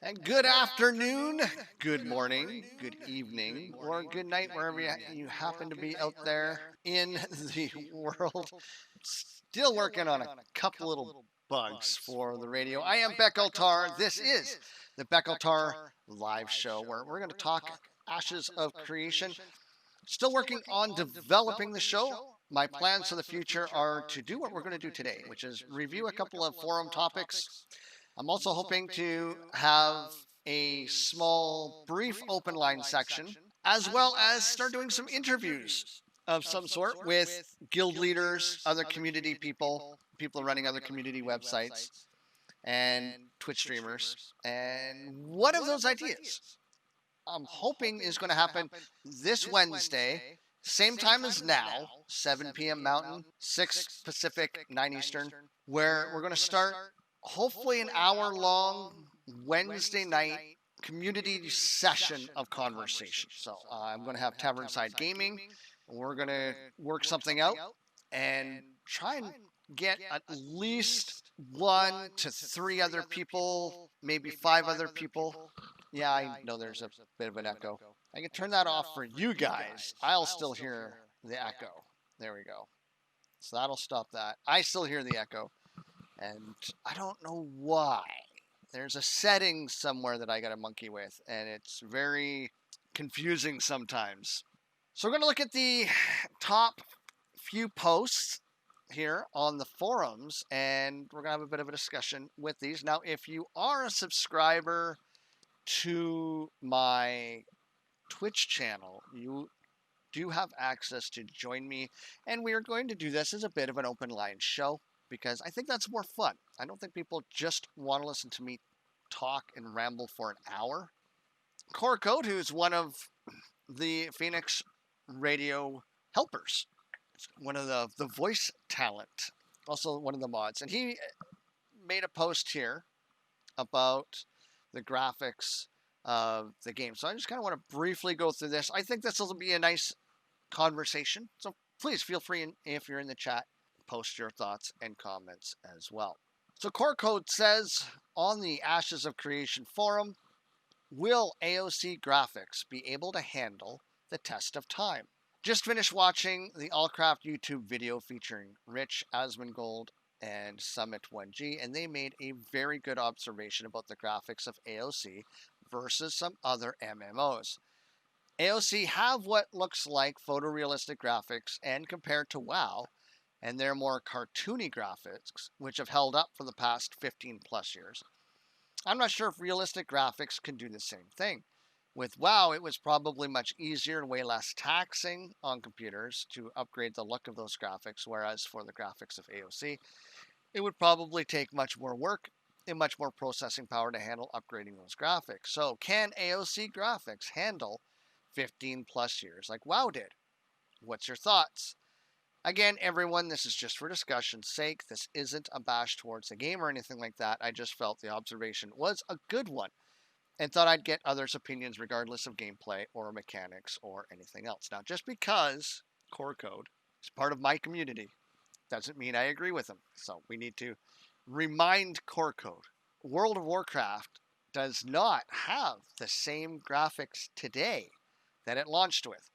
And good afternoon, good morning, good evening, or good night, wherever you happen to be out there in the world. Still working on a couple little bugs for the radio. I am Beck Altarr. This is the Beck Altarr live show where we're going to talk Ashes of Creation. Still working on developing the show. My plans for the future are to do what we're going to do today, which is review a couple of forum topics. I'm also hoping to have a small, brief open line section, as well as start doing some interviews of some sort with guild leaders, other community people, people running other community websites, and Twitch streamers. And one of those ideas I'm hoping is going to happen this Wednesday, same time as now, 7 p.m. Mountain, 6 Pacific, 9 Eastern, where we're going to start hopefully an hour-long Wednesday night community session of conversation. So I'm going to have Tavernside Gaming. We're going to work something out and try and get at least 1 to 3 other people, maybe 5 other people. Yeah, I know there's a bit of an echo. I can turn that off for you guys. I'll still hear the echo. There we go. So that'll stop that. I still hear the echo. And I don't know why. There's a setting somewhere that I got to monkey with, and it's very confusing sometimes. So we're going to look at the top few posts here on the forums, and we're going to have a bit of a discussion with these. Now, if you are a subscriber to my Twitch channel, you do have access to join me, and we are going to do this as a bit of an open line show because I think that's more fun. I don't think people just want to listen to me talk and ramble for an hour. Core Code, who's one of the Phoenix radio helpers, one of the voice talent, also one of the mods, and he made a post here about the graphics of the game. So I just kind of want to briefly go through this. I think this will be a nice conversation. So please feel free, if you're in the chat, post your thoughts and comments as well. So Core Code says on the Ashes of Creation forum, will AOC graphics be able to handle the test of time? Just finished watching the Allcraft YouTube video featuring Rich Asmongold and Summit 1G, and they made a very good observation about the graphics of AOC versus some other MMOs. AOC have what looks like photorealistic graphics, and compared to WoW and their more cartoony graphics, which have held up for the past 15 plus years, I'm not sure if realistic graphics can do the same thing. With WoW, it was probably much easier and way less taxing on computers to upgrade the look of those graphics, whereas for the graphics of AOC, it would probably take much more work and much more processing power to handle upgrading those graphics. So can AOC graphics handle 15 plus years like WoW did? What's your thoughts? Again, everyone, this is just for discussion's sake. This isn't a bash towards the game or anything like that. I just felt the observation was a good one and thought I'd get others' opinions regardless of gameplay or mechanics or anything else. Now, just because Core Code is part of my community doesn't mean I agree with them. So we need to remind Core Code. World of Warcraft does not have the same graphics today that it launched with.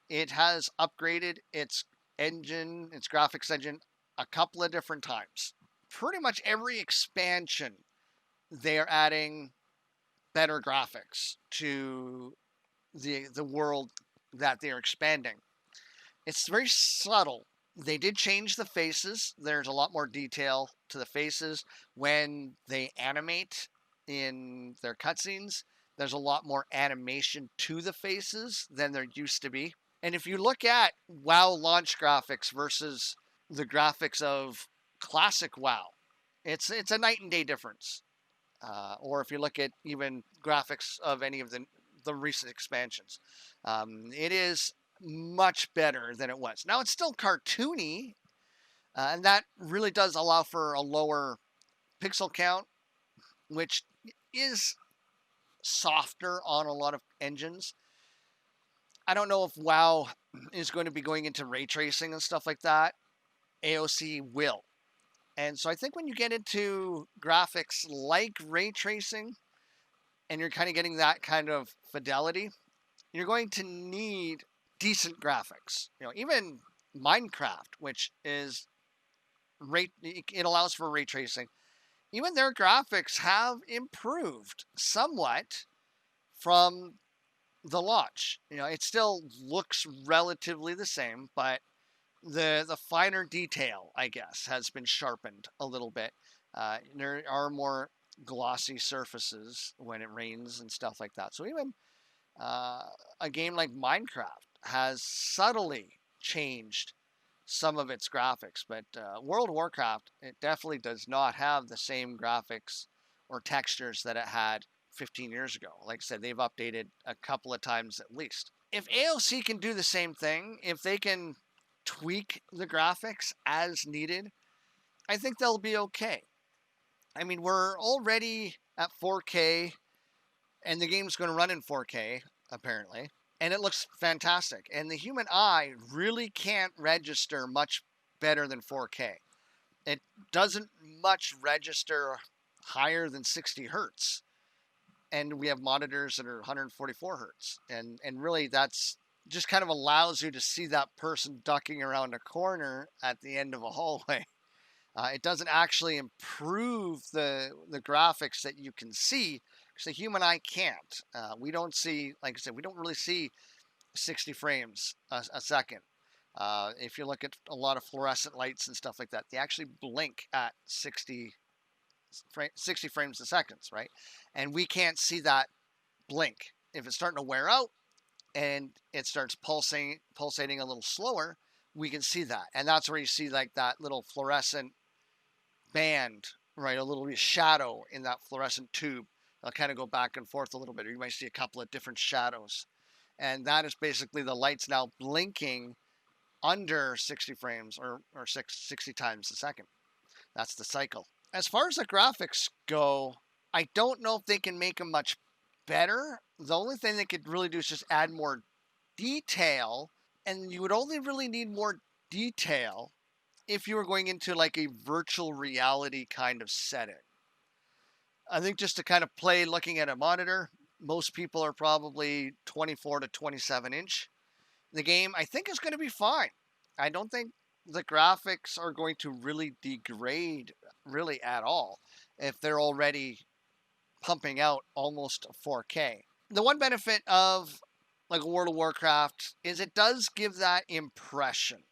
It has upgraded its engine, its graphics engine, a couple of different times. Pretty much every expansion, they are adding better graphics to the world that they're expanding. It's very subtle. They did change the faces. There's a lot more detail to the faces when they animate in their cutscenes. There's a lot more animation to the faces than there used to be. And if you look at WoW launch graphics versus the graphics of classic WoW, it's a night and day difference. Or if you look at even graphics of any of the recent expansions, it is much better than it was. Now, it's still cartoony, and that really does allow for a lower pixel count, which is softer on a lot of engines. I don't know if WoW is going to be going into ray tracing and stuff like that. AOC will. And so I think when you get into graphics like ray tracing and you're kind of getting that kind of fidelity, you're going to need decent graphics. Even Minecraft, which is it allows for ray tracing. Even their graphics have improved somewhat from the launch. It still looks relatively the same, but the finer detail, I guess, has been sharpened a little bit. There are more glossy surfaces when it rains and stuff like that. So even a game like Minecraft has subtly changed some of its graphics, but World of Warcraft, it definitely does not have the same graphics or textures that it had 15 years ago. Like I said, they've updated a couple of times at least. If AOC can do the same thing, if they can tweak the graphics as needed, I think they'll be okay. I mean, we're already at 4K, and the game's going to run in 4K, apparently. And it looks fantastic. And the human eye really can't register much better than 4K. It doesn't much register higher than 60 hertz. And we have monitors that are 144 hertz. And really, that's just kind of allows you to see that person ducking around a corner at the end of a hallway. It doesn't actually improve the graphics that you can see, because the human eye can't. We don't see, like I said, we don't really see 60 frames a second. If you look at a lot of fluorescent lights and stuff like that, they actually blink at 60 frames a second, right? And we can't see that blink. If it's starting to wear out and it starts pulsating a little slower, we can see that. And that's where you see like that little fluorescent band, right? A little shadow in that fluorescent tube. They'll kind of go back and forth a little bit, or you might see a couple of different shadows. And that is basically the lights now blinking under 60 frames or 60 times a second. That's the cycle. As far as the graphics go, I don't know if they can make them much better. The only thing they could really do is just add more detail, and you would only really need more detail if you were going into like a virtual reality kind of setting. I think just to kind of play looking at a monitor, most people are probably 24 to 27 inch. The game, I think, is going to be fine. I don't think the graphics are going to really degrade really at all if they're already pumping out almost 4K. The one benefit of like World of Warcraft is it does give that impression,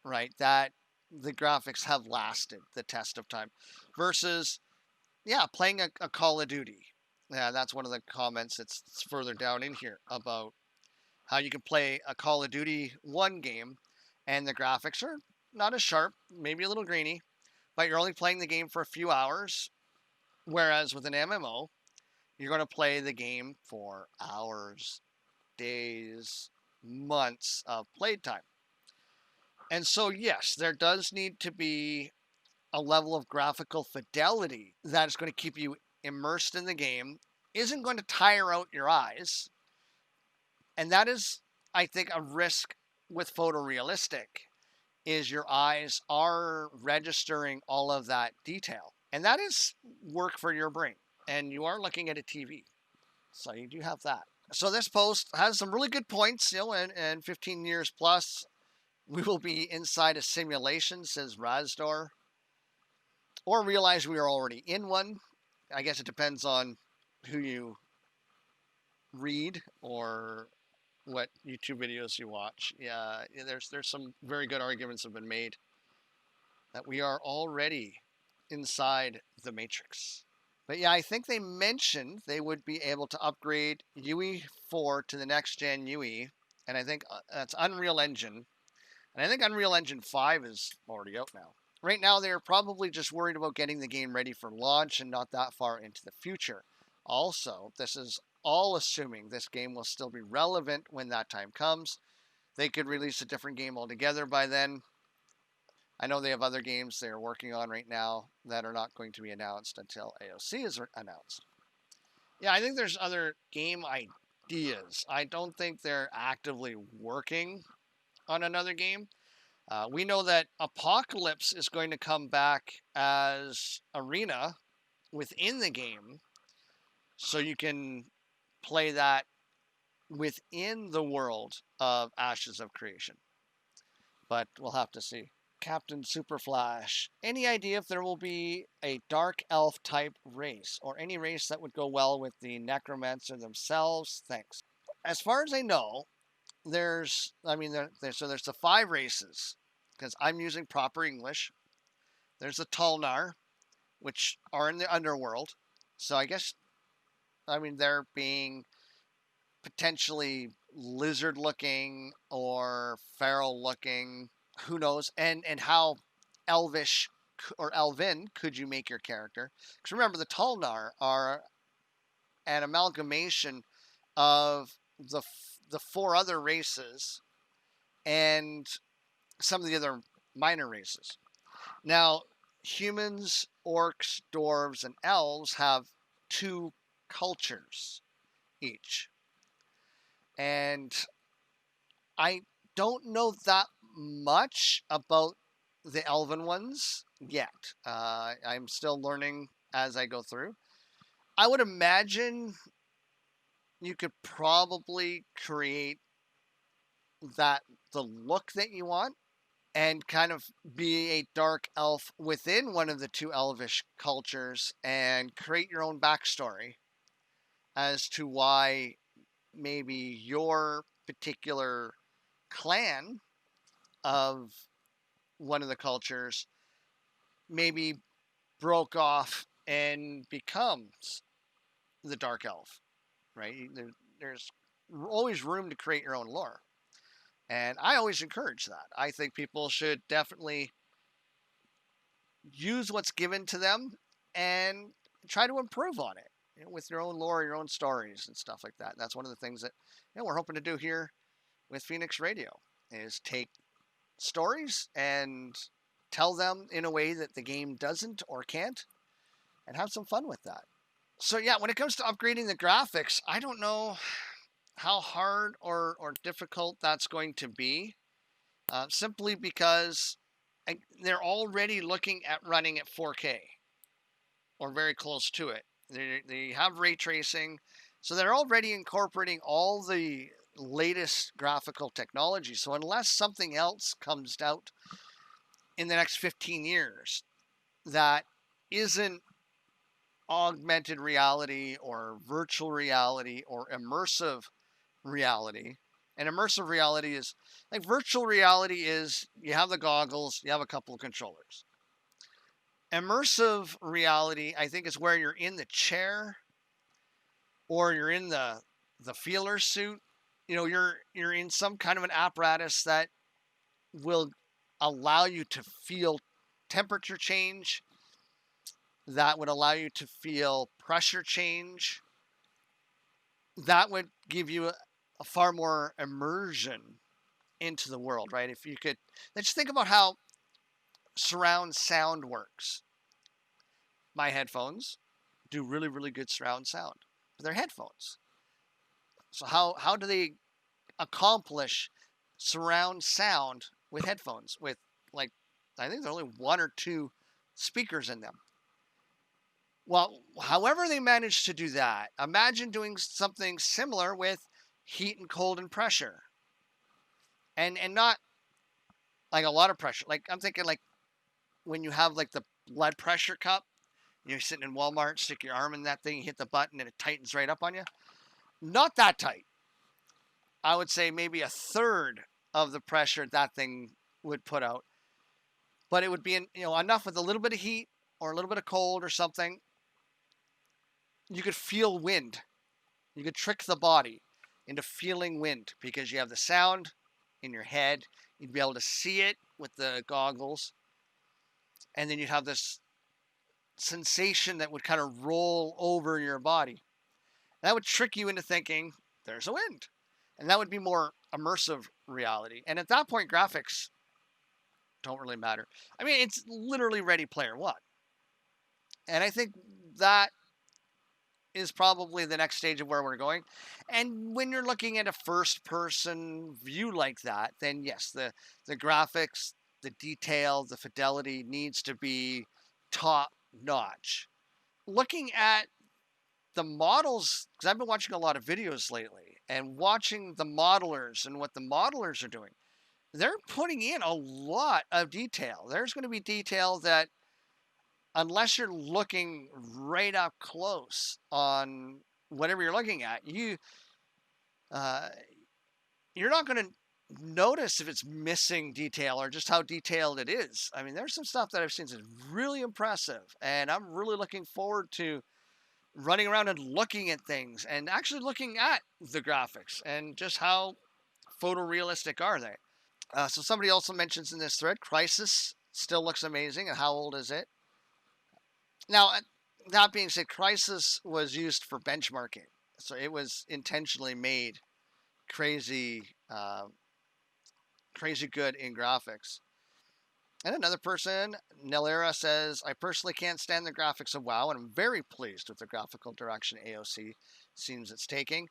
right, that the graphics have lasted the test of time versus, playing a Call of Duty. Yeah, that's one of the comments that's further down in here about how you can play a Call of Duty 1 game and the graphics are not as sharp, maybe a little grainy, but you're only playing the game for a few hours. Whereas with an MMO, you're going to play the game for hours, days, months of playtime. And so, yes, there does need to be a level of graphical fidelity that is going to keep you immersed in the game, isn't going to tire out your eyes. And that is, I think, a risk with photorealistic, is your eyes are registering all of that detail. And that is work for your brain. And you are looking at a TV. So you do have that. So this post has some really good points, and 15 years plus, we will be inside a simulation, says Razdor. Or realize we are already in one. I guess it depends on who you read or what YouTube videos you watch. Yeah, there's some very good arguments have been made that we are already inside the Matrix. But yeah, I think they mentioned they would be able to upgrade UE 4 to the next gen UE, and I think that's Unreal Engine. And I think Unreal Engine 5 is already out now. Right now, they're probably just worried about getting the game ready for launch and not that far into the future. Also, this is all assuming this game will still be relevant when that time comes. They could release a different game altogether by then. I know they have other games they're working on right now that are not going to be announced until AOC is announced. Yeah, I think there's other game ideas. I don't think they're actively working on another game. We know that Apocalypse is going to come back as Arena within the game. So you can play that within the world of Ashes of Creation. But we'll have to see. Captain Superflash, any idea if there will be a dark elf type race or any race that would go well with the necromancer themselves? Thanks. As far as I know, there's the 5 races, because I'm using proper English. There's the Tulnar, which are in the underworld. So I guess, they're being potentially lizard looking or feral looking, who knows, and how elvish or elven could you make your character? Because remember, the Tulnar are an amalgamation of the 4 other races and some of the other minor races. Now, humans, orcs, dwarves, and elves have 2 cultures each. And I don't know that much about the elven ones yet. I'm still learning as I go through. I would imagine you could probably create the look that you want and kind of be a dark elf within one of the 2 elvish cultures and create your own backstory as to why maybe your particular clan of one of the cultures maybe broke off and becomes the dark elf, right? There's always room to create your own lore. And I always encourage that. I think people should definitely use what's given to them and try to improve on it, with your own lore, your own stories and stuff like that. And that's one of the things that we're hoping to do here with Phoenix Radio, is take stories and tell them in a way that the game doesn't or can't, and have some fun with that. So yeah, when it comes to upgrading the graphics, I don't know how hard or difficult that's going to be, simply because they're already looking at running at 4K or very close to it. They have ray tracing, so they're already incorporating all the latest graphical technology. So unless something else comes out in the next 15 years that isn't augmented reality or virtual reality or immersive reality, and immersive reality is like virtual reality is you have the goggles, you have a couple of controllers. Immersive reality, I think, is where you're in the chair or you're in the feeler suit. You're in some kind of an apparatus that will allow you to feel temperature change, that would allow you to feel pressure change. That would give you a far more immersion into the world, right? If you could, let's think about how surround sound works. My headphones do really, really good surround sound, but they're headphones. So how do they accomplish surround sound with headphones with, like, I think there's only 1 or 2 speakers in them? Well, however they managed to do that, imagine doing something similar with heat and cold and pressure. And not like a lot of pressure. Like, I'm thinking like when you have like the blood pressure cup, you're sitting in Walmart, stick your arm in that thing, you hit the button and it tightens right up on you. Not that tight. I would say maybe a third of the pressure that thing would put out. But it would be enough with a little bit of heat or a little bit of cold or something. You could feel wind. You could trick the body into feeling wind because you have the sound in your head. You'd be able to see it with the goggles. And then you'd have this sensation that would kind of roll over your body. That would trick you into thinking there's a wind. And that would be more immersive reality. And at that point, graphics don't really matter. I mean, it's literally Ready Player One. And I think that is probably the next stage of where we're going. And when you're looking at a first-person view like that, then yes, the graphics, the detail, the fidelity needs to be top-notch. Looking at the models, because I've been watching a lot of videos lately and watching the modelers and what the modelers are doing, they're putting in a lot of detail. There's going to be detail that, unless you're looking right up close on whatever you're looking at, uh, you're not going to notice if it's missing detail or just how detailed it is. I mean, there's some stuff that I've seen that's really impressive, and I'm really looking forward to running around and looking at things and actually looking at the graphics and just how photorealistic are they. So somebody also mentions in this thread, Crisis still looks amazing. And how old is it? Now, that being said, Crisis was used for benchmarking. So it was intentionally made crazy, crazy good in graphics. And another person, Nelera, says, I personally can't stand the graphics of WoW, and I'm very pleased with the graphical direction AOC seems it's taking.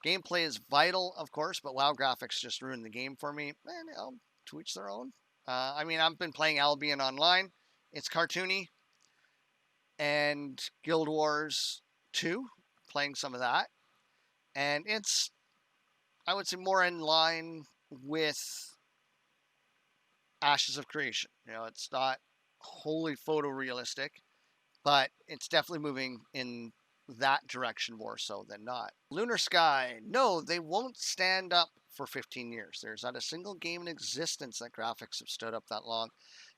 Gameplay is vital, of course, but WoW graphics just ruined the game for me. And to each their own. I mean, I've been playing Albion Online. It's cartoony. And Guild Wars 2, playing some of that. And it's, I would say, more in line with Ashes of Creation. It's not wholly photorealistic, but it's definitely moving in that direction more so than not. Lunar Sky, no, they won't stand up for 15 years. There's not a single game in existence that graphics have stood up that long.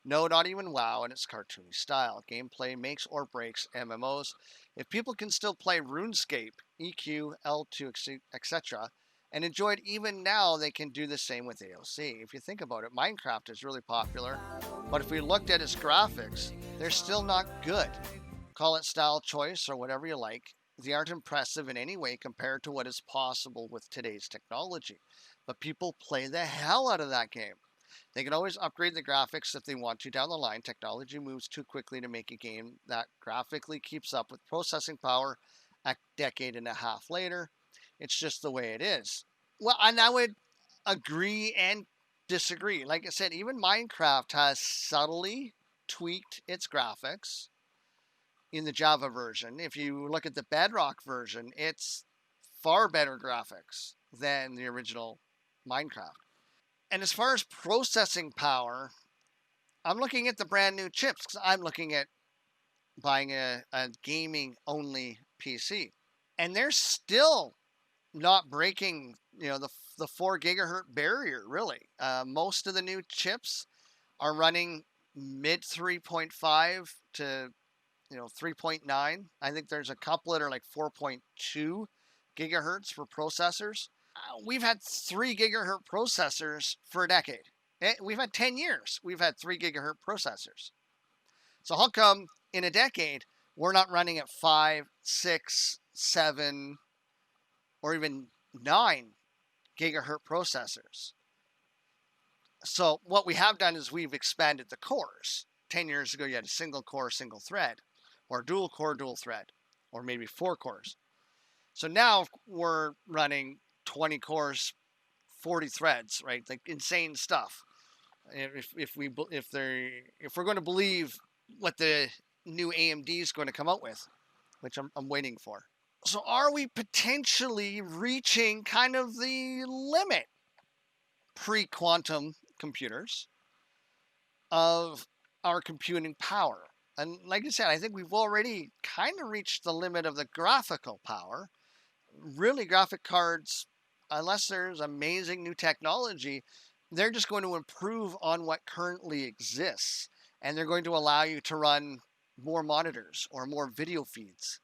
No, not even WoW in its cartoony style. Gameplay makes or breaks MMOs. If people can still play RuneScape, EQ, L2, etc., and enjoy it even now, they can do the same with AOC. If you think about it, Minecraft is really popular, but if we looked at its graphics, they're still not good. Call it style choice or whatever you like. They aren't impressive in any way compared to what is possible with today's technology. But people play the hell out of that game. They can always upgrade the graphics if they want to down the line. Technology moves too quickly to make a game that graphically keeps up with processing power a decade and a half later. It's just the way it is. Well, and I would agree and disagree. Like I said, even Minecraft has subtly tweaked its graphics in the Java version. If you look at the Bedrock version, it's far better graphics than the original Minecraft. And as far as processing power, I'm looking at the brand new chips because I'm looking at buying a gaming only PC. And they're still not breaking, the 4 gigahertz barrier, really. Most of the new chips are running mid 3.5 to 3.9. I think there's a couple that are like 4.2 gigahertz for processors. We've had 3 gigahertz processors for a decade. We've had 10 years. We've had 3 gigahertz processors. So how come in a decade we're not running at 5, 6, 7, or even 9 gigahertz processors? So what we have done is we've expanded the cores. 10 years ago, you had a single core, single thread, or dual core, dual thread, or maybe 4 cores. So now we're running 20 cores, 40 threads, right? Like insane stuff. If we're going to believe what the new AMD is going to come out with, which I'm waiting for. So are we potentially reaching kind of the limit, pre-quantum computers, of our computing power? And like I said, I think we've already kind of reached the limit of the graphical power. Really, graphic cards, unless there's amazing new technology, they're just going to improve on what currently exists. And they're going to allow you to run more monitors or more video feeds.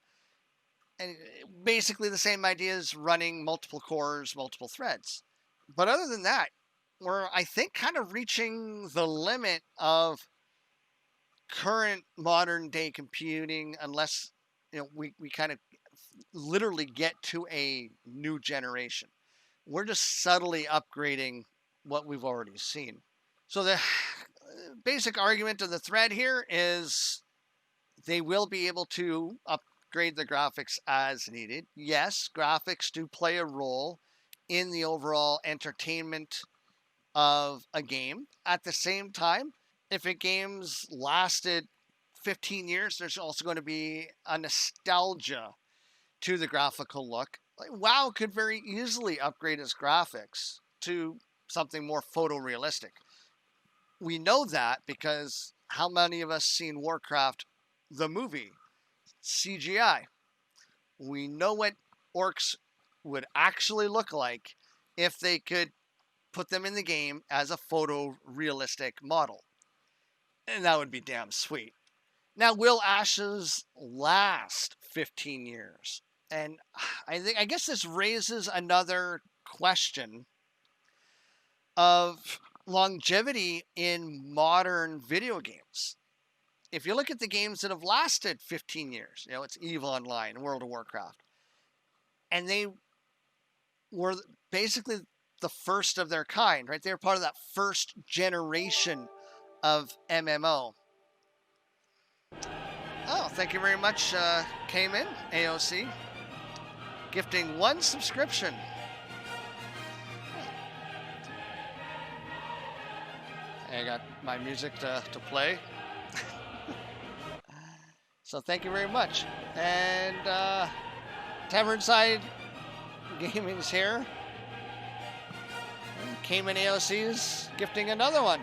And basically the same idea as running multiple cores, multiple threads. But other than that, we're, I think, kind of reaching the limit of current modern day computing, unless we kind of literally get to a new generation. We're just subtly upgrading what we've already seen. So the basic argument of the thread here is they will be able to upgrade the graphics as needed. Yes, graphics do play a role in the overall entertainment of a game. At the same time, if a game's lasted 15 years, there's also going to be a nostalgia to the graphical look. Like, WoW could very easily upgrade its graphics to something more photorealistic. We know that because how many of us seen Warcraft, the movie, CGI? We know what orcs would actually look like if they could put them in the game as a photorealistic model. And that would be damn sweet. Now, will Ashes last 15 years? And I guess this raises another question of longevity in modern video games. If you look at the games that have lasted 15 years, it's EVE Online, World of Warcraft, and they were basically the first of their kind, right? They were part of that first generation of MMO. Oh, thank you very much, came in, AOC. Gifting 1 subscription. I got my music to play. So thank you very much. And Tavernside Gaming's here. And Cayman AOC's gifting another one.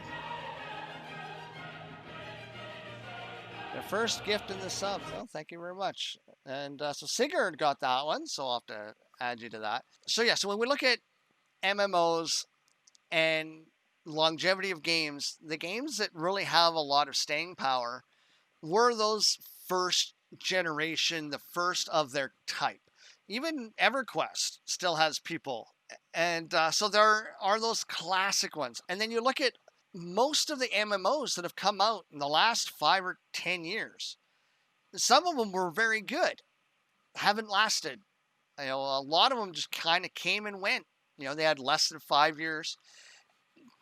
The first gift in the sub. Well, thank you very much. And so Sigurd got that one, so I'll have to add you to that. So yeah, so when we look at MMOs and longevity of games, the games that really have a lot of staying power were those first generation, the first of their type. Even EverQuest still has people. And so there are those classic ones. And then you look at most of the MMOs that have come out in the last 5 or 10 years. Some of them were very good, haven't lasted. A lot of them just kind of came and went. They had less than 5 years.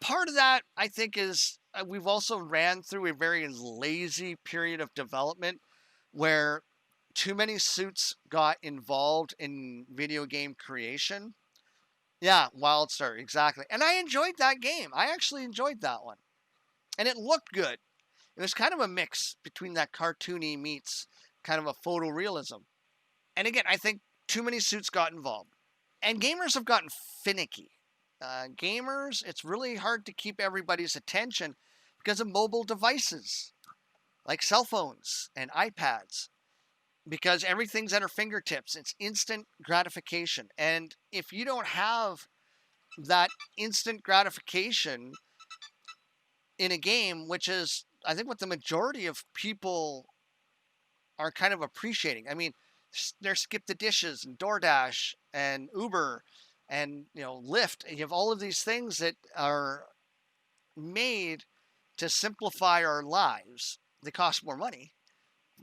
Part of that, I think, is we've also ran through a very lazy period of development where too many suits got involved in video game creation. Yeah, WildStar, exactly. And I enjoyed that game. I actually enjoyed that one. And it looked good. It was kind of a mix between that cartoony meets kind of a photorealism. And again, I think too many suits got involved. And gamers have gotten finicky. Gamers, it's really hard to keep everybody's attention because of mobile devices like cell phones and iPads, because everything's at our fingertips. It's instant gratification. And if you don't have that instant gratification in a game, which is, I think, what the majority of people are kind of appreciating. I mean, there's Skip the Dishes and DoorDash and Uber and Lyft. You have all of these things that are made to simplify our lives. They cost more money,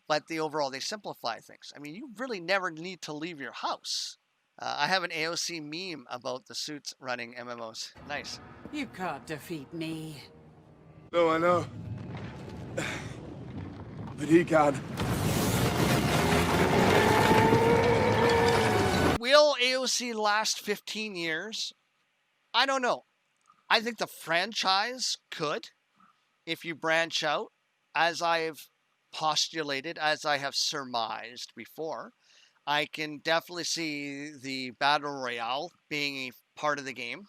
but they simplify things. I mean, you really never need to leave your house. I have an AOC meme about the suits running MMOs. Nice. You can't defeat me. No, I know. But he can. Will AOC last 15 years? I don't know. I think the franchise could, if you branch out, as I've postulated, as I have surmised before. I can definitely see the Battle Royale being a part of the game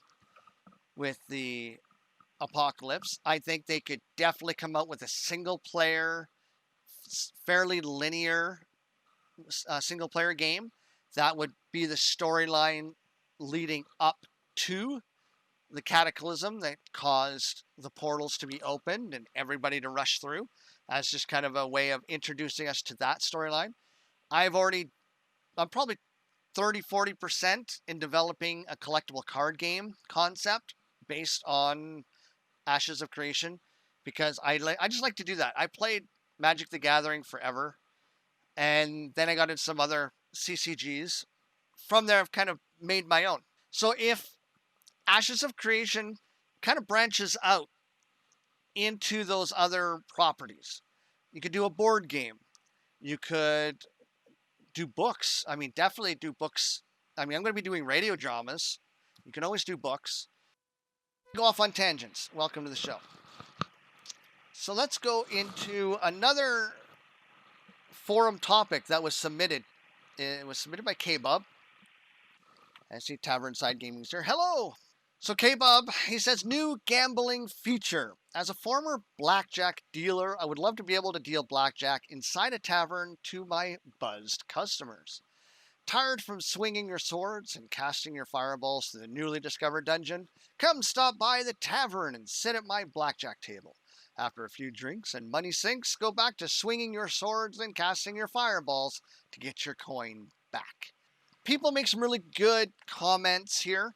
with the Apocalypse. I think they could definitely come out with a single-player, fairly linear single-player game. That would be the storyline leading up to the cataclysm that caused the portals to be opened and everybody to rush through, as just kind of a way of introducing us to that storyline. I'm probably 30-40% in developing a collectible card game concept based on Ashes of Creation, because I just like to do that. I played Magic the Gathering forever, and then I got into some other CCGs. From there, I've kind of made my own. So if Ashes of Creation kind of branches out into those other properties, you could do a board game. You could do books. I mean, definitely do books. I mean, I'm going to be doing radio dramas. You can always do books. Go off on tangents. Welcome to the show. So let's go into another forum topic that was submitted It was submitted by K-Bub. I see Tavernside Gaming here. Hello! So K-Bub, he says, new gambling feature. As a former blackjack dealer, I would love to be able to deal blackjack inside a tavern to my buzzed customers. Tired from swinging your swords and casting your fireballs to the newly discovered dungeon? Come stop by the tavern and sit at my blackjack table. After a few drinks and money sinks, go back to swinging your swords and casting your fireballs to get your coin back. People make some really good comments here.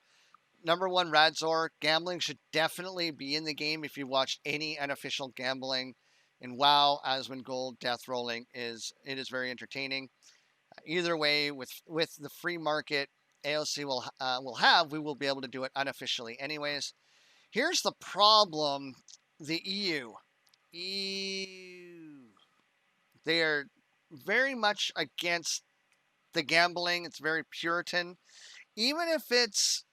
Number one, Radzor, gambling should definitely be in the game if you watched any unofficial gambling in WoW, Asmongold, Death Rolling. It is very entertaining. Either way, with the free market AOC we will be able to do it unofficially anyways. Here's the problem, the EU. They are very much against the gambling. It's very Puritan. Even if it's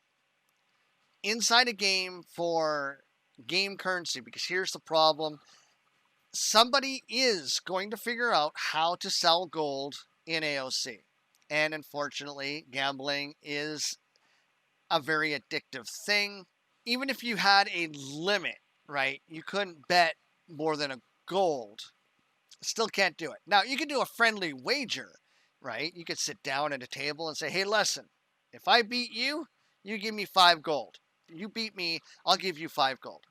inside a game for game currency, because here's the problem. Somebody is going to figure out how to sell gold in AOC. And unfortunately, gambling is a very addictive thing. Even if you had a limit, right? You couldn't bet more than a gold. Still can't do it. Now, you can do a friendly wager, right? You could sit down at a table and say, hey, listen, if I beat you, you give me 5 gold. You beat me, I'll give you 5 gold.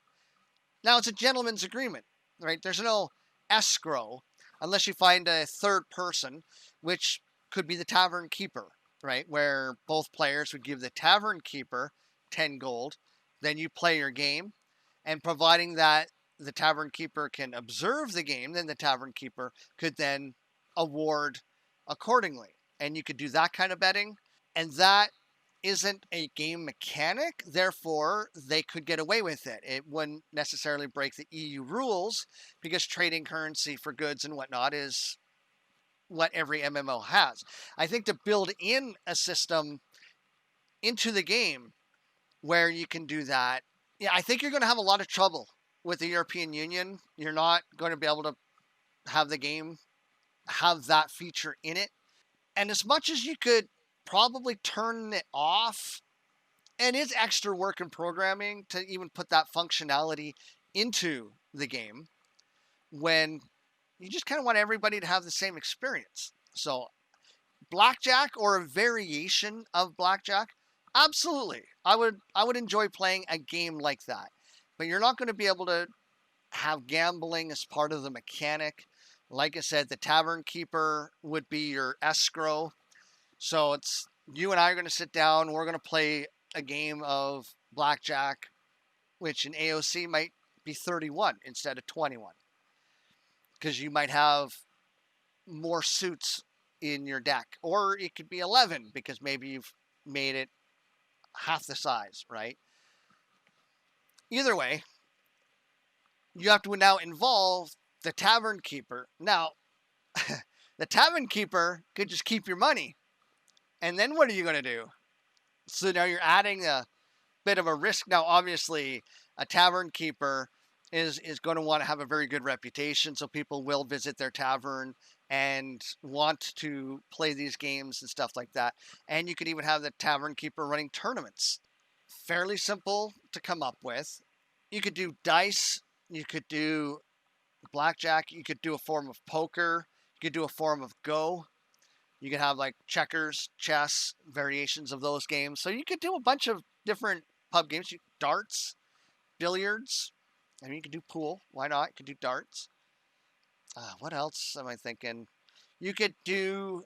Now, it's a gentleman's agreement, right? There's no escrow unless you find a third person, which could be the tavern keeper, right? Where both players would give the tavern keeper 10 gold. Then you play your game. And providing that the tavern keeper can observe the game, then the tavern keeper could then award accordingly. And you could do that kind of betting. And that isn't a game mechanic, therefore they could get away with it. It wouldn't necessarily break the EU rules because trading currency for goods and whatnot is what every MMO has. I think to build in a system into the game where you can do that, yeah, I think you're going to have a lot of trouble with the European Union. You're not going to be able to have the game have that feature in it. And as much as you could probably turn it off, and it's extra work and programming to even put that functionality into the game when you just kind of want everybody to have the same experience. So blackjack or a variation of blackjack, absolutely. I would enjoy playing a game like that. But you're not going to be able to have gambling as part of the mechanic. Like I said, the tavern keeper would be your escrow. So it's you and I are going to sit down. We're going to play a game of blackjack, which in AOC might be 31 instead of 21. Because you might have more suits in your deck. Or it could be 11 because maybe you've made it half the size, right? Either way, you have to now involve the tavern keeper. Now, the tavern keeper could just keep your money. And then what are you going to do? So now you're adding a bit of a risk. Now, obviously, a tavern keeper is going to want to have a very good reputation. So people will visit their tavern and want to play these games and stuff like that. And you could even have the tavern keeper running tournaments. Fairly simple to come up with. You could do dice. You could do blackjack. You could do a form of poker. You could do a form of Go. You could have like checkers, chess, variations of those games. So you could do a bunch of different pub games. Darts, billiards. I mean, you could do pool. Why not? You could do darts. What else am I thinking? You could do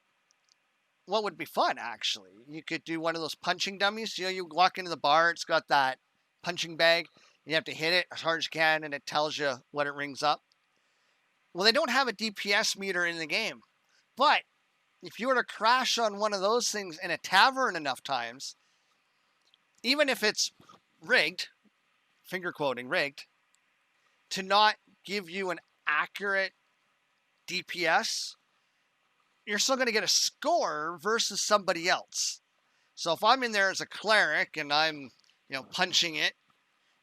what would be fun, actually. You could do one of those punching dummies. You know, you walk into the bar. It's got that punching bag. You have to hit it as hard as you can, and it tells you what it rings up. Well, they don't have a DPS meter in the game. But if you were to crash on one of those things in a tavern enough times, even if it's rigged, finger quoting rigged, to not give you an accurate DPS, you're still going to get a score versus somebody else. So if I'm in there as a cleric and I'm, punching it,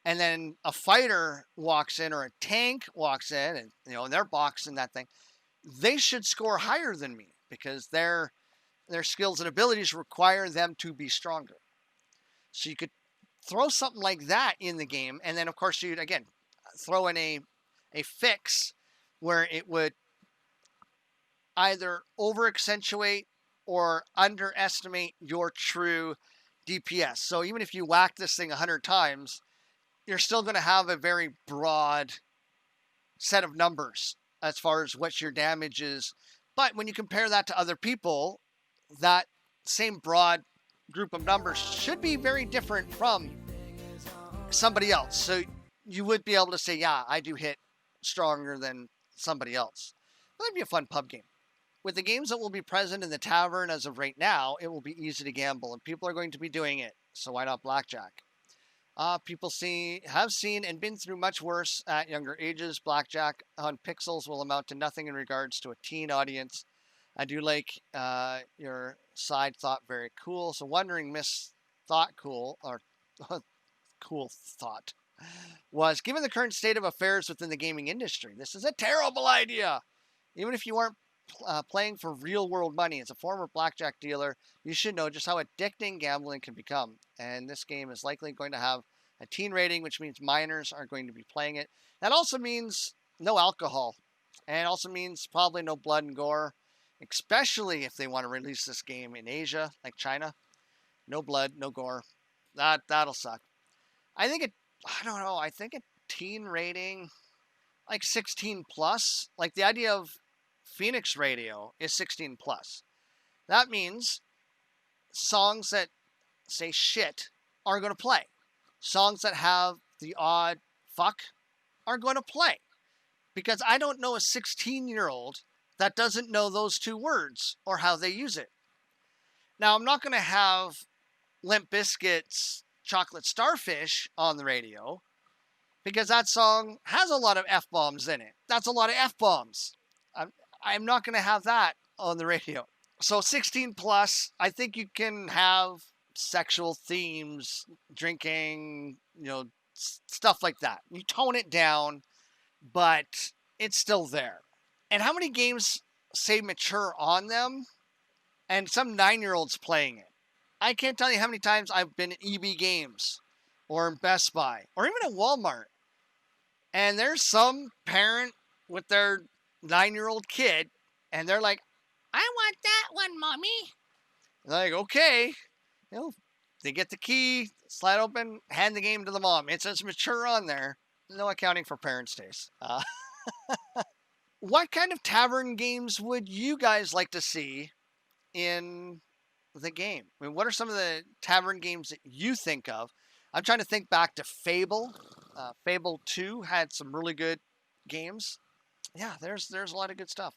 and then a fighter walks in or a tank walks in and, and they're boxing that thing, they should score higher than me because they're their skills and abilities require them to be stronger. So you could throw something like that in the game, and then of course you'd again throw in a fix where it would either over accentuate or underestimate your true DPS. So even if you whack this thing 100 times, you're still going to have a very broad set of numbers as far as what your damage is. But when you compare that to other people, that same broad group of numbers should be very different from somebody else. So you would be able to say, yeah, I do hit stronger than somebody else. That'd be a fun pub game. With the games that will be present in the tavern as of right now, it will be easy to gamble, and people are going to be doing it. So why not blackjack? People have seen and been through much worse at younger ages. Blackjack on pixels will amount to nothing in regards to a teen audience. I do like your side thought, very cool. So wondering, Miss Thought Cool, or Cool Thought, was given the current state of affairs within the gaming industry, this is a terrible idea. Even if you aren't playing for real world money, as a former blackjack dealer, you should know just how addicting gambling can become. And this game is likely going to have a teen rating, which means minors are going to be playing it. That also means no alcohol, and also means probably no blood and gore, especially if they want to release this game in Asia, like China. No blood, no gore. That'll suck. I don't know, I think a teen rating, like 16 plus, like the idea of Phoenix Radio is 16 plus. That means songs that say shit are going to play. Songs that have the odd fuck are going to play. Because I don't know a 16-year-old that doesn't know those two words or how they use it. Now, I'm not going to have Limp Bizkit's Chocolate Starfish on the radio, because that song has a lot of F-bombs in it. That's a lot of F-bombs. I'm not going to have that on the radio. So 16 plus, I think you can have sexual themes, drinking, stuff like that. You tone it down, but it's still there. And how many games say mature on them, and some 9-year-olds playing it? I can't tell you how many times I've been at EB Games or in Best Buy or even at Walmart, and there's some parent with their 9-year-old kid, and they're like, I want that one, Mommy. And they're like, okay. They get the key, slide open, hand the game to the mom. It says mature on there. No accounting for parents' taste. What kind of tavern games would you guys like to see in the game? I mean, what are some of the tavern games that you think of? I'm trying to think back to Fable. Fable 2 had some really good games. Yeah, there's a lot of good stuff.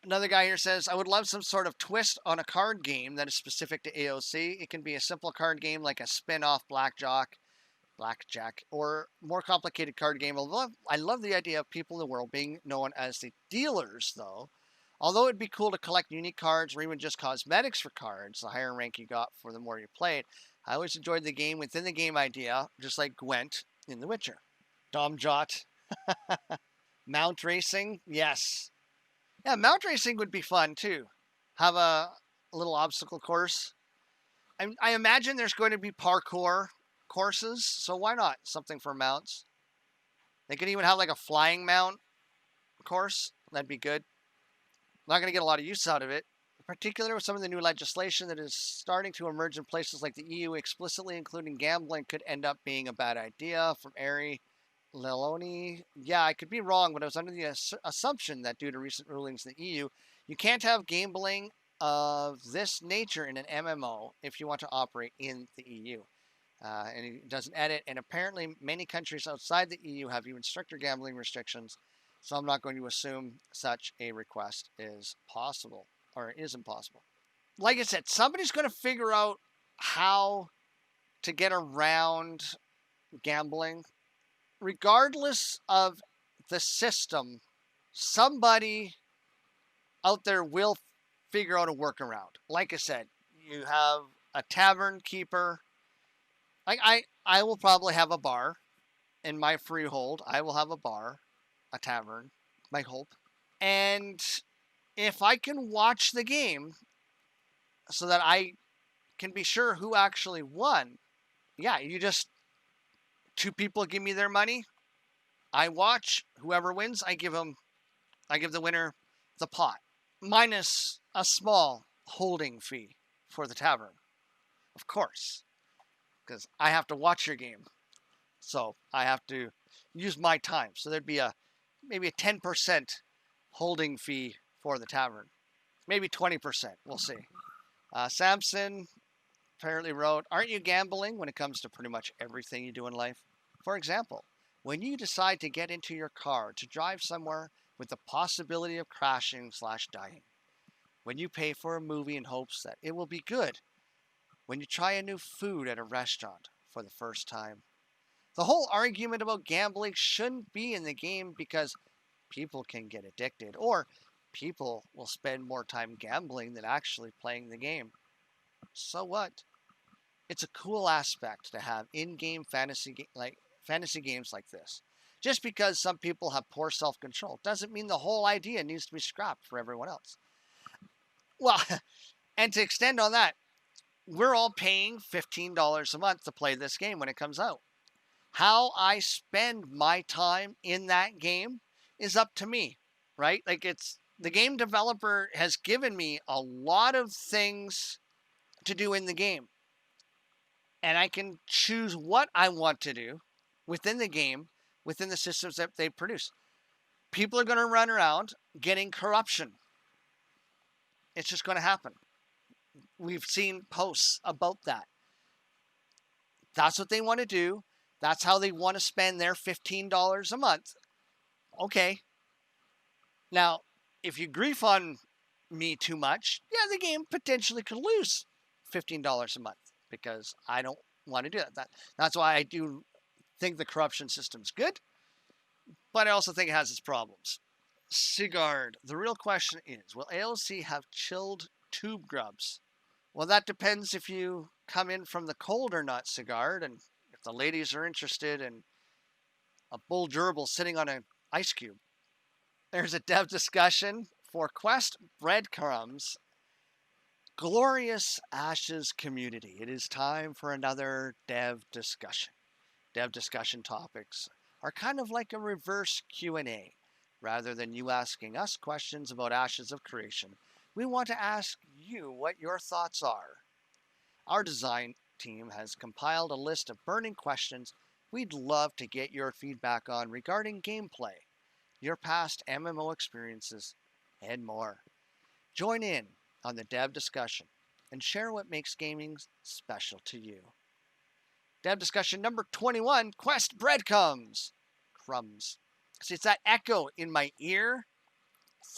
Another guy here says, I would love some sort of twist on a card game that is specific to AOC. It can be a simple card game like a spin-off Blackjack, or more complicated card game. I love the idea of people in the world being known as the dealers, though. Although it'd be cool to collect unique cards or even just cosmetics for cards, the higher rank you got for the more you played. I always enjoyed the game within the game idea, just like Gwent in The Witcher. Dom Jot. Mount racing, yes. Yeah, mount racing would be fun too. Have a little obstacle course. I imagine there's going to be parkour courses, so why not something for mounts? They could even have like a flying mount course. That'd be good. Not going to get a lot of use out of it, in particular with some of the new legislation that is starting to emerge in places like the EU, explicitly including gambling, could end up being a bad idea. From Ari Leloni. Yeah, I could be wrong, but I was under the assumption that due to recent rulings in the EU, you can't have gambling of this nature in an MMO if you want to operate in the EU. And it doesn't edit, and apparently many countries outside the EU have even stricter gambling restrictions, so I'm not going to assume such a request is possible, or is impossible. Like I said, somebody's going to figure out how to get around gambling. Regardless of the system, somebody out there will figure out a workaround. Like I said, you have a tavern keeper. I will probably have a bar in my freehold. I will have a bar, a tavern, my hope. And if I can watch the game so that I can be sure who actually won, yeah, two people give me their money. I watch, whoever wins, I give the winner the pot, minus a small holding fee for the tavern, of course, because I have to watch your game. So I have to use my time. So there'd be maybe a 10% holding fee for the tavern. Maybe 20%. We'll see. Samson apparently wrote, aren't you gambling when it comes to pretty much everything you do in life? For example, when you decide to get into your car to drive somewhere with the possibility of crashing/dying. When you pay for a movie in hopes that it will be good. When you try a new food at a restaurant for the first time. The whole argument about gambling shouldn't be in the game because people can get addicted, or people will spend more time gambling than actually playing the game. So what? It's a cool aspect to have in-game fantasy games like this. Just because some people have poor self-control doesn't mean the whole idea needs to be scrapped for everyone else. Well, and to extend on that, we're all paying $15 a month to play this game when it comes out. How I spend my time in that game is up to me, right? Like, it's the game developer has given me a lot of things to do in the game. And I can choose what I want to do within the game, within the systems that they produce. People are going to run around getting corruption. It's just going to happen. We've seen posts about that. That's what they want to do. That's how they want to spend their $15 a month. Okay. Now, if you grief on me too much, yeah, the game potentially could lose $15 a month because I don't want to do that. That's why I do think the corruption system's good, but I also think it has its problems. Sigard, the real question is, will AOC have chilled tube grubs? Well, that depends if you come in from the cold or not, Sigard, and if the ladies are interested in a bull gerbil sitting on an ice cube. There's a dev discussion for Quest Breadcrumbs. Glorious Ashes community. It is time for another dev discussion. Dev discussion topics are kind of like a reverse Q&A. Rather than you asking us questions about Ashes of Creation, we want to ask you what your thoughts are. Our design team has compiled a list of burning questions we'd love to get your feedback on regarding gameplay, your past MMO experiences, and more. Join in on the dev discussion and share what makes gaming special to you. Dev discussion number 21, Quest Breadcrumbs. Crumbs. See, it's that echo in my ear.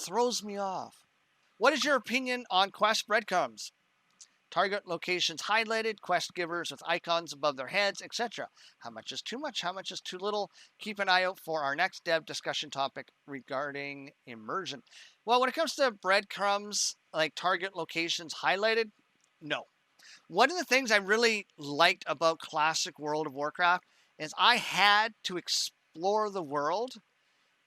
Throws me off. What is your opinion on Quest Breadcrumbs? Target locations highlighted, quest givers with icons above their heads, etc. How much is too much? How much is too little? Keep an eye out for our next dev discussion topic regarding immersion. Well, when it comes to breadcrumbs, like target locations highlighted, no. One of the things I really liked about classic World of Warcraft is I had to explore the world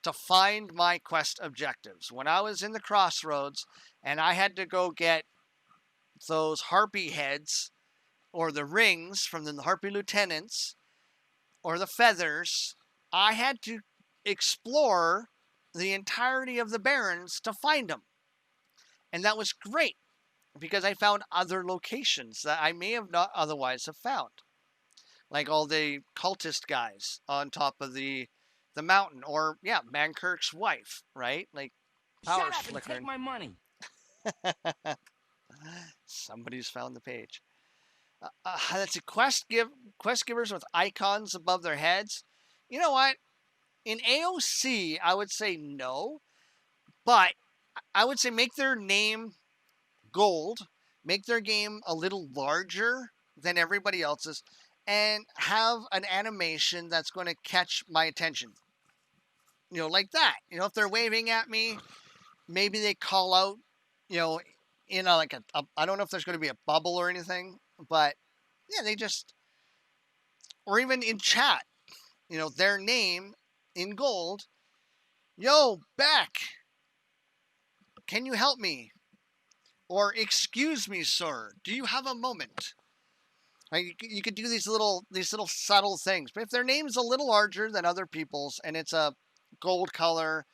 to find my quest objectives. When I was in the crossroads and I had to go get those harpy heads or the rings from the harpy lieutenants or the feathers, I had to explore the entirety of the barrens to find them. And that was great because I found other locations that I may have not otherwise have found. Like all the cultist guys on top of the mountain, or yeah, Mankirk's wife, right? Like power Shut up flickering. and take my money. Somebody's found the page. That's a quest givers with icons above their heads. You know what? In AOC, I would say no, but I would say make their name gold, make their game a little larger than everybody else's, and have an animation that's going to catch my attention. You know, like that. You know, if they're waving at me, maybe they call out, you know, in a, like a I don't know if there's going to be a bubble or anything, but yeah, they just, or even in chat, you know, their name in gold. Yo, Beck. can you help me? Or excuse me, sir, do you have a moment? Right? You could do these little subtle things. But if their name's a little larger than other people's and it's a gold color,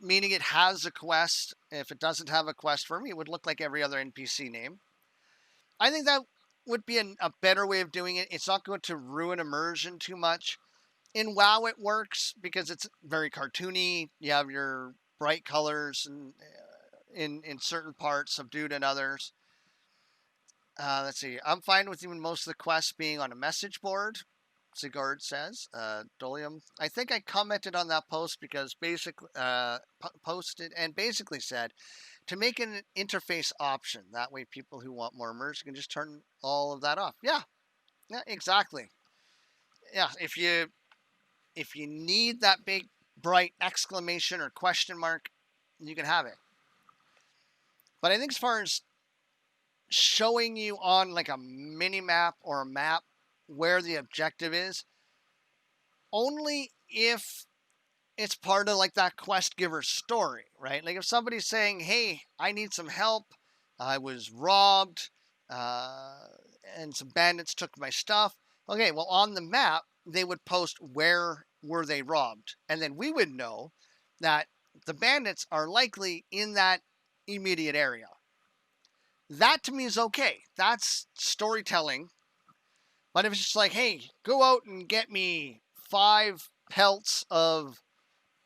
meaning it has a quest, if it doesn't have a quest, for me, it would look like every other NPC name. I think that would be a better way of doing it. It's not going to ruin immersion too much. In WoW, it works because it's very cartoony. You have your bright colors and in certain parts, subdued in others. Let's see. I'm fine with even most of the quests being on a message board. Sigurd says. Dolium. I think I commented on that post because basically posted and basically said to make an interface option. That way, people who want more immersion can just turn all of that off. Yeah, exactly. Yeah, if you need that big bright exclamation or question mark, you can have it. But I think as far as showing you on like a mini map or a map where the objective is, only if it's part of like that quest giver story, right? Like if somebody's saying, hey, I need some help, I was robbed, and some bandits took my stuff. Okay, well, on the map, they would post where were they robbed. And then we would know that the bandits are likely in that immediate area. That to me is okay. That's storytelling. But if it's just like, hey, go out and get me 5 pelts of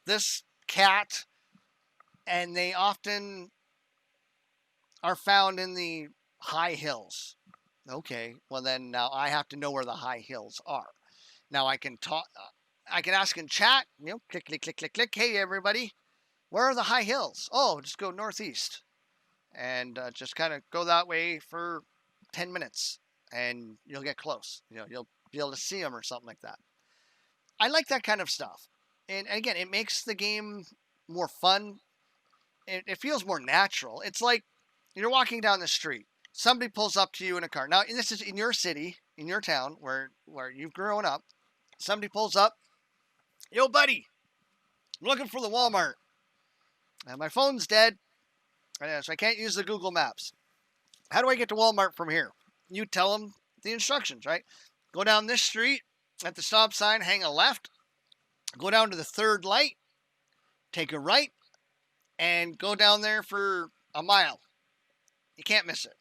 this cat, and they often are found in the high hills. Okay, well then now I have to know where the high hills are. Now I can talk, I can ask in chat, click, click, click, click, click. Hey everybody, where are the high hills? Oh, just go northeast, and just kind of go that way for 10 minutes, and you'll get close. You'll be able to see them or something like that. I like that kind of stuff, and again, it makes the game more fun. It feels more natural. It's like you're walking down the street. Somebody pulls up to you in a car. Now, this is in your city, in your town, where you've grown up. Somebody pulls up. Yo, buddy, I'm looking for the Walmart. My phone's dead, so I can't use the Google Maps. How do I get to Walmart from here? You tell them the instructions, right? Go down this street at the stop sign, hang a left, go down to the third light, take a right, and go down there for a mile. You can't miss it.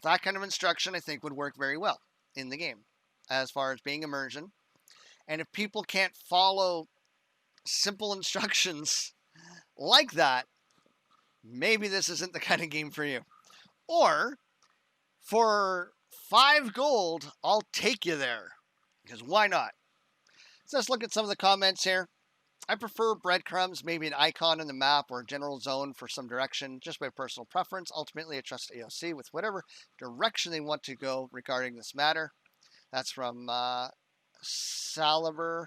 That kind of instruction, I think, would work very well in the game as far as being immersion. And if people can't follow simple instructions like that, maybe this isn't the kind of game for you. Or for 5 gold, I'll take you there. Because why not? So let's look at some of the comments here. I prefer breadcrumbs, maybe an icon in the map or a general zone for some direction, just my personal preference. Ultimately, I trust AOC with whatever direction they want to go regarding this matter. That's from Sliber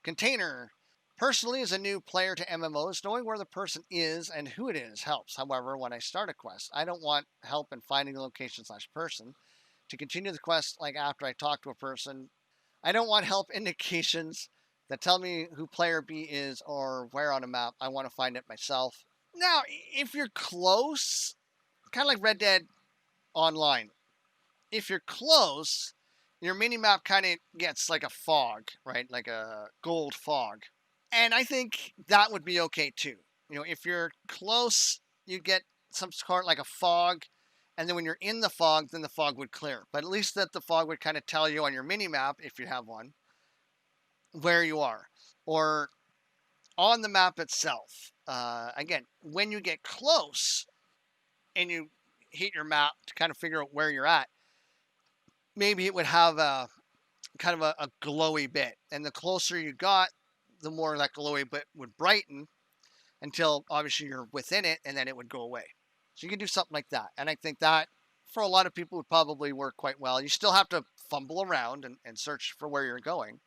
Container. Personally, as a new player to MMOs, knowing where the person is and who it is helps. However, when I start a quest, I don't want help in finding the location/person. To continue the quest, like after I talk to a person, I don't want help indications that tell me who player B is or where on a map. I want to find it myself. Now, if you're close, kind of like Red Dead Online, if you're close, your mini-map kind of gets like a fog, right? Like a gold fog. And I think that would be okay too. If you're close, you get some sort like a fog. And then when you're in the fog, then the fog would clear. But at least that the fog would kind of tell you on your mini-map, if you have one, where you are, or on the map itself. Again, when you get close and you hit your map to kind of figure out where you're at, maybe it would have a kind of a glowy bit. And the closer you got, the more that glowy bit would brighten until obviously you're within it, and then it would go away. So you can do something like that. And I think that for a lot of people would probably work quite well. You still have to fumble around and search for where you're going.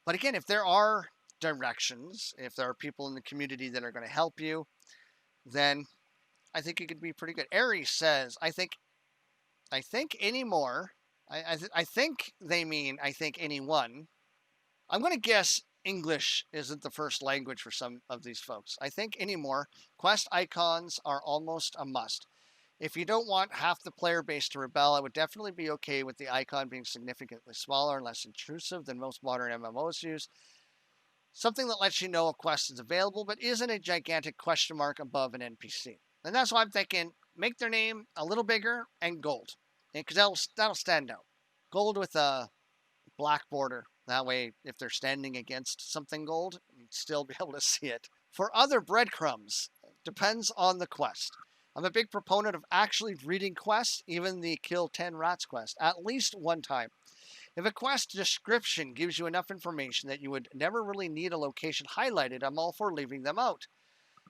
But again, if there are directions, if there are people in the community that are going to help you, then I think it could be pretty good. Aries says, I think anymore. I think they mean, I think anyone. I'm going to guess English isn't the first language for some of these folks. I think anymore, quest icons are almost a must. If you don't want half the player base to rebel, I would definitely be okay with the icon being significantly smaller and less intrusive than most modern MMOs use. Something that lets you know a quest is available, but isn't a gigantic question mark above an NPC. And that's why I'm thinking, make their name a little bigger and gold, because that'll stand out. Gold with a black border. That way, if they're standing against something gold, you'd still be able to see it. For other breadcrumbs, depends on the quest. I'm a big proponent of actually reading quests, even the Kill 10 Rats quest, at least one time. If a quest description gives you enough information that you would never really need a location highlighted, I'm all for leaving them out.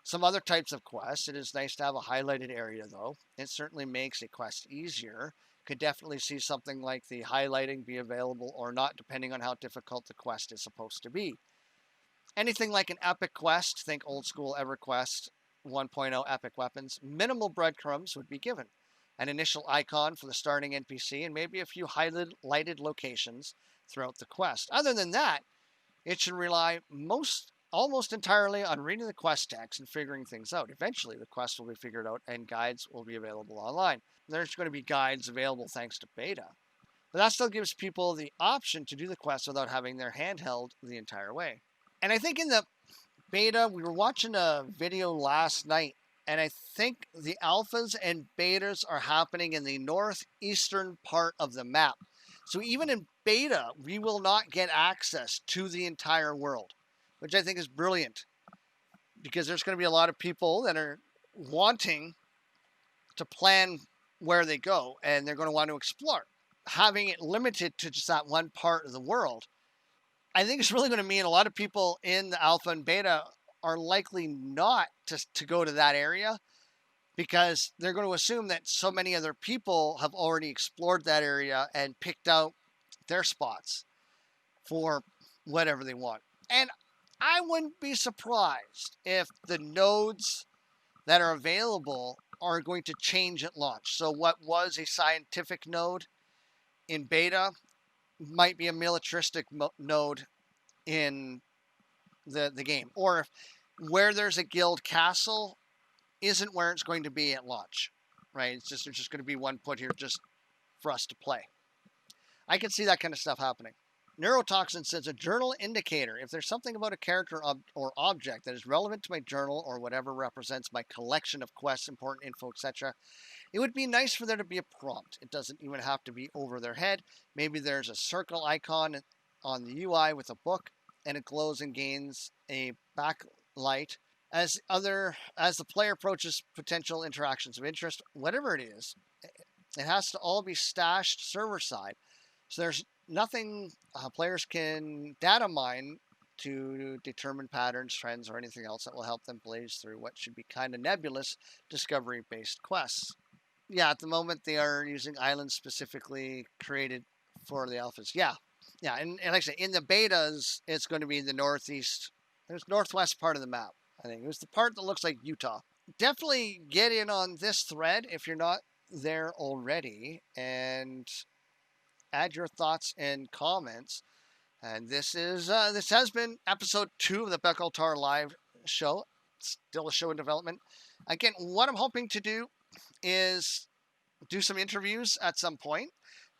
Some other types of quests, it is nice to have a highlighted area though. It certainly makes a quest easier. Could definitely see something like the highlighting be available or not, depending on how difficult the quest is supposed to be. Anything like an epic quest, think old school EverQuest 1.0 epic weapons, minimal breadcrumbs would be given. An initial icon for the starting NPC and maybe a few highlighted locations throughout the quest. Other than that, it should rely almost entirely on reading the quest text and figuring things out. Eventually, the quest will be figured out and guides will be available online. There's going to be guides available thanks to beta. But that still gives people the option to do the quest without having their hand held the entire way. And I think in the beta, we were watching a video last night, and I think the alphas and betas are happening in the northeastern part of the map. So even in beta, we will not get access to the entire world, which I think is brilliant, because there's going to be a lot of people that are wanting to plan where they go, and they're going to want to explore. Having it limited to just that one part of the world, I think it's really going to mean a lot of people in the alpha and beta are likely not to go to that area, because they're going to assume that so many other people have already explored that area and picked out their spots for whatever they want. And I wouldn't be surprised if the nodes that are available are going to change at launch. So what was a scientific node in beta might be a militaristic node in the game. Or where there's a guild castle isn't where it's going to be at launch, right? There's just going to be one put here just for us to play. I can see that kind of stuff happening. Neurotoxin says a journal indicator. If there's something about a character or object that is relevant to my journal or whatever represents my collection of quests, important info, etc., it would be nice for there to be a prompt. It doesn't even have to be over their head. Maybe there's a circle icon on the UI with a book, and it glows and gains a backlight as the player approaches potential interactions of interest. Whatever it is, it has to all be stashed server side. So there's nothing players can data mine to determine patterns, trends, or anything else that will help them blaze through what should be kind of nebulous discovery-based quests. Yeah, at the moment they are using islands specifically created for the alphas. Yeah, and like I say, in the betas, it's going to be the northwest part of the map. I think it was the part that looks like Utah. Definitely get in on this thread if you're not there already, and add your thoughts and comments. And this has been episode 2 of the Beck Altarr live show. Still a show in development. Again, what I'm hoping to do is do some interviews at some point.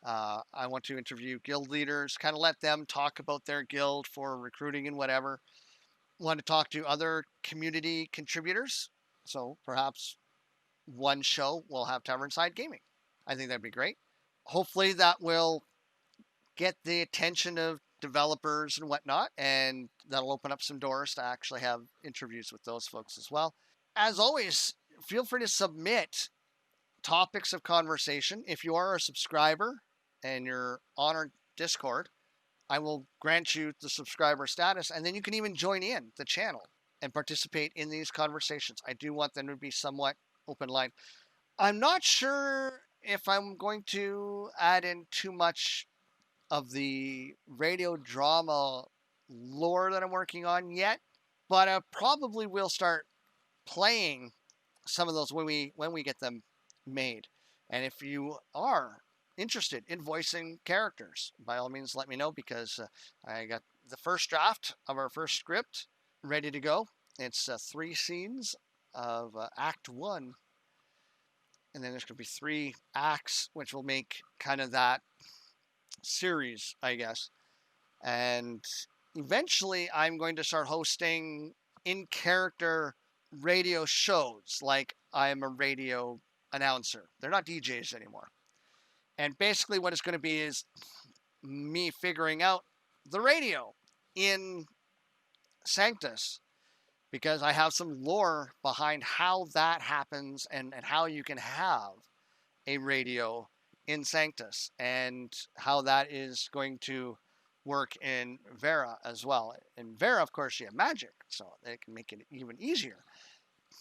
I want to interview guild leaders, kind of let them talk about their guild for recruiting and whatever. Want to talk to other community contributors. So perhaps one show will have Tavernside Gaming. I think that'd be great. Hopefully that will get the attention of developers and whatnot, and that'll open up some doors to actually have interviews with those folks as well. As always, feel free to submit topics of conversation. If you are a subscriber and you're on our Discord, I will grant you the subscriber status, and then you can even join in the channel and participate in these conversations. I do want them to be somewhat open line. I'm not sure if I'm going to add in too much of the radio drama lore that I'm working on yet, but I probably will start playing some of those when we get them made. And if you are interested in voicing characters, by all means let me know, because I got the first draft of our first script ready to go. It's 3 scenes of Act 1. And then there's going to be 3 acts, which will make kind of that series, I guess. And eventually I'm going to start hosting in-character radio shows like I'm a radio announcer. They're not DJs anymore. And basically what it's going to be is me figuring out the radio in Sanctus, because I have some lore behind how that happens and how you can have a radio in Sanctus and how that is going to work in Vera as well. In Vera, of course, you have magic, so it can make it even easier.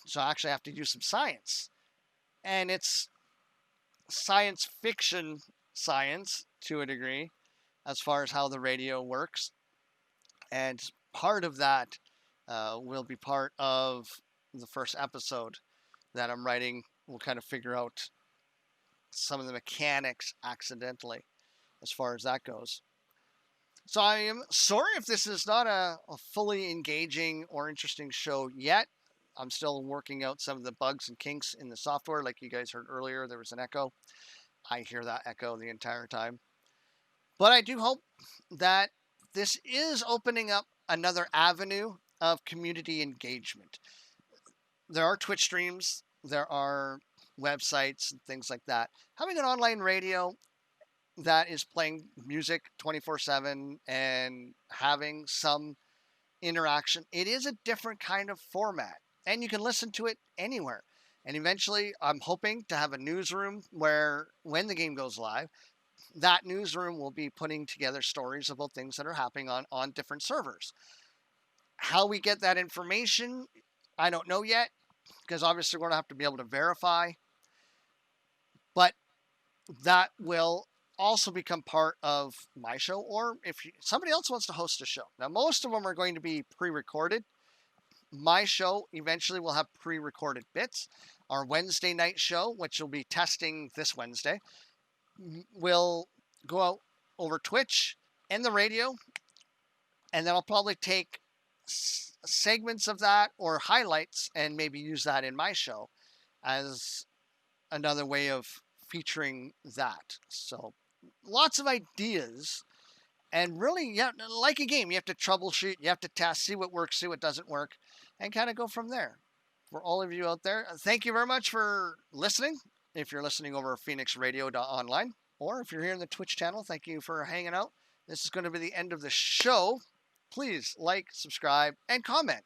So I actually have to do some science. And it's science fiction science to a degree as far as how the radio works. And part of that will be part of the first episode that I'm writing. We'll kind of figure out some of the mechanics accidentally as far as that goes. So I am sorry if this is not a fully engaging or interesting show yet. I'm still working out some of the bugs and kinks in the software. Like you guys heard earlier, there was an echo. I hear that echo the entire time. But I do hope that this is opening up another avenue of community engagement. There are Twitch streams, there are websites and things like that. Having an online radio that is playing music 24/7 and having some interaction, it is a different kind of format, and you can listen to it anywhere. And eventually I'm hoping to have a newsroom where when the game goes live, that newsroom will be putting together stories about things that are happening on different servers. How we get that information, I don't know yet, because obviously we're going to have to be able to verify. But that will also become part of my show, or if somebody else wants to host a show. Now, most of them are going to be pre-recorded. My show eventually will have pre-recorded bits. Our Wednesday night show, which will be testing this Wednesday, will go out over Twitch and the radio, and then I'll probably take segments of that or highlights and maybe use that in my show as another way of featuring that. So lots of ideas, and really, yeah, like a game, you have to troubleshoot, you have to test, see what works, see what doesn't work, and kind of go from there. For all of you out there, thank you very much for listening. If you're listening over phoenixradio.online, or if you're here in the Twitch channel, thank you for hanging out. This is going to be the end of the show. Please like, subscribe, and comment.